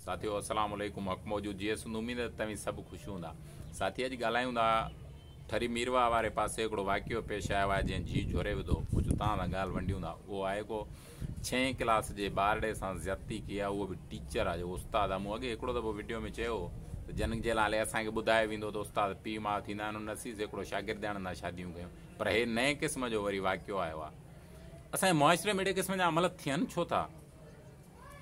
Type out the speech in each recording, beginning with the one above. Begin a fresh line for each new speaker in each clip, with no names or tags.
साथियों अस्सलाम वालेकुम। हक़ मौजूद जी एस उम्मीद है तव्हीं सब ख़ुशि हूंदा। साथी अॼु ॻाल्हायूं था ठरी मीरवा वारे पासे हिकिड़ो वाक़ियो पेश आयो आहे जंहिं जी झोरे विधो। कुझु तव्हां सां ॻाल्हि वंडियूं था। उहो आहे को 6हीं क्लास जे ॿारड़े सां ज़्यादती कई आहे। उहो बि टीचर आहे जो उस्ताद आहे। मूं अॻे हिकिड़ो दफ़ो वीडियो में चयो त जन जे नाले असांखे ॿुधायो वेंदो त उस्ताद पीउ माउ थींदा आहिनि। उन नसीज़ हिकिड़ो शागिर्दाणनि सां शादियूं कयूं, पर हे नए क़िस्म जो वरी वाक़ियो आयो आहे। असांजे मुआशिरे में अहिड़े क़िस्म जा अमल थियनि छो था?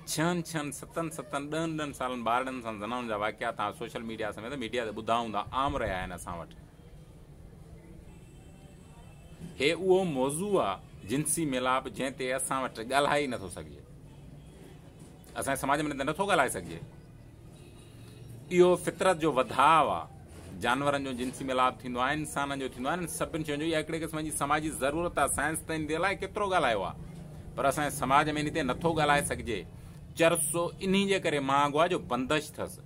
6 7 10 सालनि ॿारनि सां ज़नाउनि जा वाक़िया तव्हां सोशल मीडिया समेत मीडिया ते ॿुधा हूंदा, आम रहिया आहिनि असां वटि। हे उहो मौज़ू आहे जिनसी मिलाप जंहिं ते असां वटि ॻाल्हाए ई नथो सघिजे। असांजे समाज में त नथो ॻाल्हाए सघिजे। इहो फितरत जो वधाव आहे। जानवरनि जो जिनसी मिलाप थींदो आहे, इंसाननि जो थींदो आहे। सभिनी शयुनि जो इहा हिकिड़े क़िस्म जी समाजी ज़रूरत आहे। साइंस त इन जे लाइ केतिरो ॻाल्हायो आहे, पर असांजे समाज में इन ते नथो ॻाल्हाए सघिजे। चरसो इन्ही जे करे महांगो आहे जो बंदिश अथसि।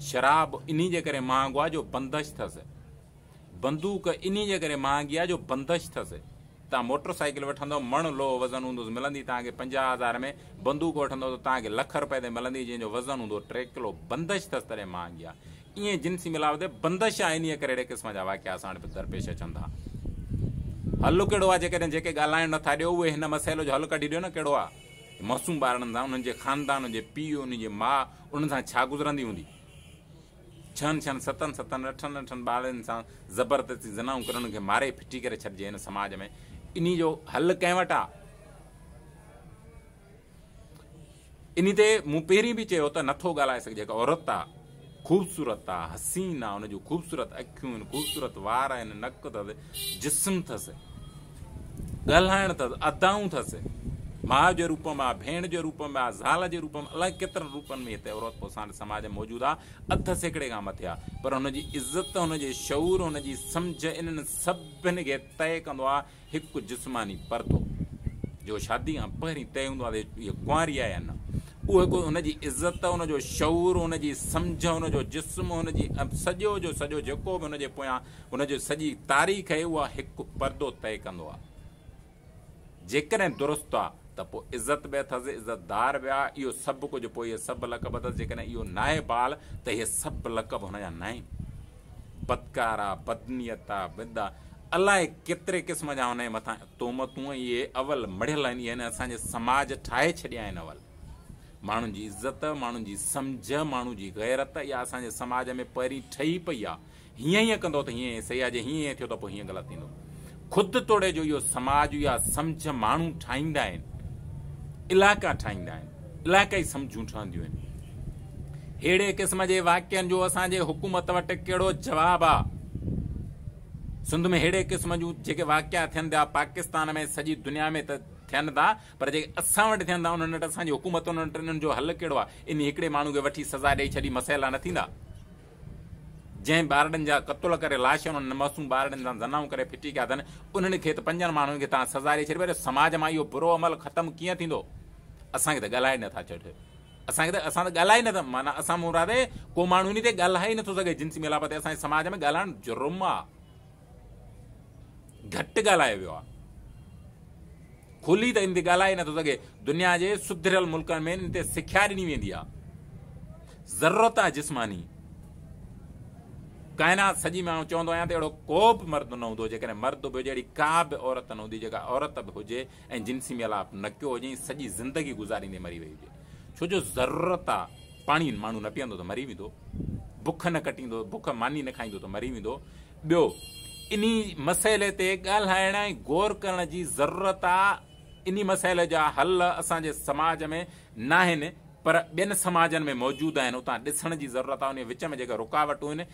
शराब इन्ही जे करे महांगो आहे जो बंदिश अथसि। बंदूक इन्ही जे करे महांगी आहे जो बंदिश अथसि। तव्हां मोटरसाइकिल वठंदव, मण लो वज़न हूंदुसि, मिलंदी तव्हांखे 50,000 में। बंदूक वठंदव त तव्हांखे ₹1,00,000 ते मिलंदी, जंहिंजो वज़न हूंदो 3 किलो। बंदिश अथसि तॾहिं महांगी आहे। ईअं जिनसी मिलाप ते बंदिश आहे। इन करे अहिड़े क़िस्म जा वाक़िया असां वटि दरपेश अचनि था। हल कहिड़ो आहे? जेकॾहिं जेके ॻाल्हाइण नथा ॾियो उहे हिन मसइले जो हल कढी ॾियो न। कहिड़ो आहे? मासूम ॿारनि सां, उन्हनि जे ख़ानदान जे पीउ, उन्हनि जे माउ, उन्हनि सां छा गुज़रंदी हूंदी? 6 7 8 ॿारनि सां ज़बरदस्ती ज़नाऊं करे उन्हनि खे मारे फिटी करे छॾिजे हिन समाज में। इन जो हल कंहिं वटि आहे? इन ते मूं पहिरीं बि चयो त नथो ॻाल्हाए सघिजे। जेका औरत आहे, ख़ूबसूरत आहे, हसीन आहे, उनजूं ख़ूबसूरत अखियूं आहिनि, ख़ूबसूरत वार आहिनि, नक अथसि, जिस्म अथसि, ॻाल्हाइण अथसि, अदाऊं अथसि, माउ जे रूप में आहे, भेण जे रूप में आहे, ज़ाल जे रूप में, अलाए केतिरनि रूपनि में हिते औरत पोइ असांजे समाज में मौजूदु आहे। अध सेकड़े खां मथे आहे, पर हुनजी इज़त, हुनजे शऊर, हुनजी सम्झ, इन्हनि सभिनी खे तय कंदो आहे हिकु जिस्मानी परदो, जो शादी खां पहिरीं तय हूंदो आहे त इहा कुंवारी आहे या न। उहो हिकु हुनजी इज़त, हुनजो शऊर, हुनजी सम्झ, हुनजो जिस्म, हुनजी सॼो जो सॼो जेको बि हुनजे पोयां हुनजो सॼी तारीख़ आहे, उहा हिकु परदो तय कंदो आहे। जेकॾहिं दुरुस्त आहे त पोइ इज़त बि अथसि, इज़तदार बि आहे। इहो सभु कुझु पोइ इहे सभु लक़ब अथसि। जेकॾहिं इहो नाहे बाल त इहे सभु लक़ब हुनजा न आहिनि। बदकार आहे, बदनीयत आहे, बिद आहे, अलाए केतिरे क़िस्म जा हुनजे मथां तोहमतूं। इहे अवल मढ़ियल आहिनि। इहे असांजे समाज ठाहे छॾिया आहिनि। अवल माण्हुनि जी इज़त, माण्हुनि जी सम्झ, माण्हू जी गैरत, इहा असांजे समाज में पहिरीं ठही पई आहे। हीअं कंदो त हीअं सही आहे, जे हीअं थियो त पोइ हीअं ग़लति थींदो। ख़ुदि तोड़े जो इहो समाज, इहा सम्झ माण्हू ठाहींदा आहिनि, इलाइक़ा ठाहींदा आहिनि, इलाइक़ाई सम्झूं ठहंदियूं आहिनि। अहिड़े क़िस्म जे वाक़िअनि जो असांजे हुकूमत वटि कहिड़ो जवाबु आहे? सिंध में अहिड़े क़िस्म जूं जेके वाक़िया थियनि था, पाकिस्तान में, सॼी दुनिया में त थियनि था, पर जेके असां वटि थियनि था उन्हनि वटि असांजी हुकूमत, उन्हनि वटि इन्हनि जो हल कहिड़ो आहे? इन हिकिड़े माण्हू खे वठी सज़ा ॾेई छॾी मसइला न थींदा? जंहिं ॿारनि जा क़तल करे लाश, उन्हनि मासूम ॿारनि सां ज़नाऊं करे फिटी कया अथनि, उन्हनि खे त 5 माण्हुनि खे तव्हां सज़ा ॾेई छॾी, पर समाज मां इहो बुरो अमल ख़तमु कीअं थींदो? असांखे त ॻाल्हाए नथा छॾे। असां त ॻाल्हाए नथा, माना असां मुरादे को माण्हू इन ते ॻाल्हाए ई नथो सघे। जिनसी मिलाप ते असांजे समाज में ॻाल्हाइण जुर्म आहे, घटि ॻाल्हायो वियो आहे। खुली त इन ते ॻाल्हाए नथो सघे। दुनिया जे सुधरियल मुल्कनि में इन ते सिख्या ॾिनी वेंदी आहे। ज़रूरत आहे जिस्मानी। काइनात सॼी में आउं चवंदो आहियां त अहिड़ो को बि मर्द न हूंदो, जेकॾहिं मर्द बि हुजे, अहिड़ी का बि औरत न हूंदी जेका औरत बि हुजे ऐं जिनसी मिलाप न कयो हुजे, सॼी ज़िंदगी गुज़ारींदे मरी वई हुजे। छो जो ज़रूरत आहे। पाणी माण्हू न पीअंदो त मरी वेंदो, बुख न कटींदो, बुख मानी न खाईंदो त मरी वेंदो। ॿियो, इन मसइले ते ॻाल्हाइण ऐं गौर करण जी ज़रूरत आहे। इन मसइले जा हल असांजे समाज में न आहिनि, पर ॿियनि समाजनि में मौजूदु आहिनि। उतां ॾिसण जी ज़रूरत आहे। उन विच में जेके रुकावटूं आहिनि,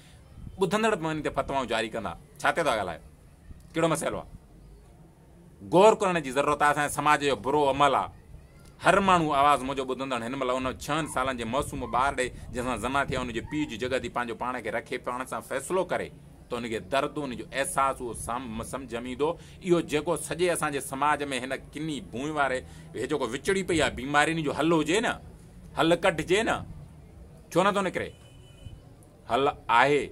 ॿुधंदड़ बि इन ते फतवाऊं जारी कंदा। छा ते था ॻाल्हायो? कहिड़ो मसइलो आहे? गौर करण जी ज़रूरत आहे। असांजे समाज जो बुरो अमल आहे। हर माण्हू आवाज़ मुंहिंजो ॿुधंदड़ हिन महिल उन 6 सालनि जे मासूम ॿार ॾे जंहिंसां ज़मा थिया, उनजे पीउ जी जॻह थी पंहिंजो पाण खे रखे, पाण सां फ़ैसिलो करे, त उनखे दर्द, उनजो अहसासु उहो सम्झ में ईंदो। इहो जेको सॼे असांजे समाज में हिन किनी भूमि वारे हे जेको विचड़ी पई आहे बीमारियुनि जो हल हुजे न, हल कढिजे न। छो नथो निकिरे? हल आहे,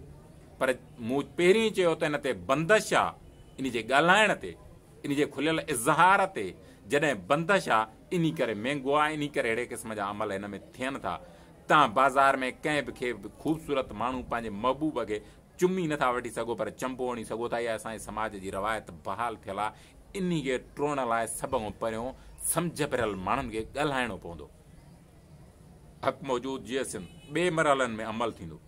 पर मूं पहिरीं चयो त हिन ते बंदिश आहे। इन जे ॻाल्हाइण ते, इन जे खुलियल इज़हार ते, जॾहिं बंदिश आहे इन करे महांगो आहे, इन करे अहिड़े क़िस्म जा अमल हिन में थियनि था। तव्हां बाज़ार में कंहिं बि खे ख़ूबसूरत माण्हू पंहिंजे महबूब खे चुमी नथा वठी सघो पर चंपो हणी सघो था। इहा असांजे समाज जी रवायत बहाल थियल आहे। इन खे टोड़ण लाइ सभ खां पहिरियों सम्झ पियल माण्हुनि खे ॻाल्हाइणो पवंदो। हक़ मौजूद जीअं ॿिए मरहलनि में अमल थींदो।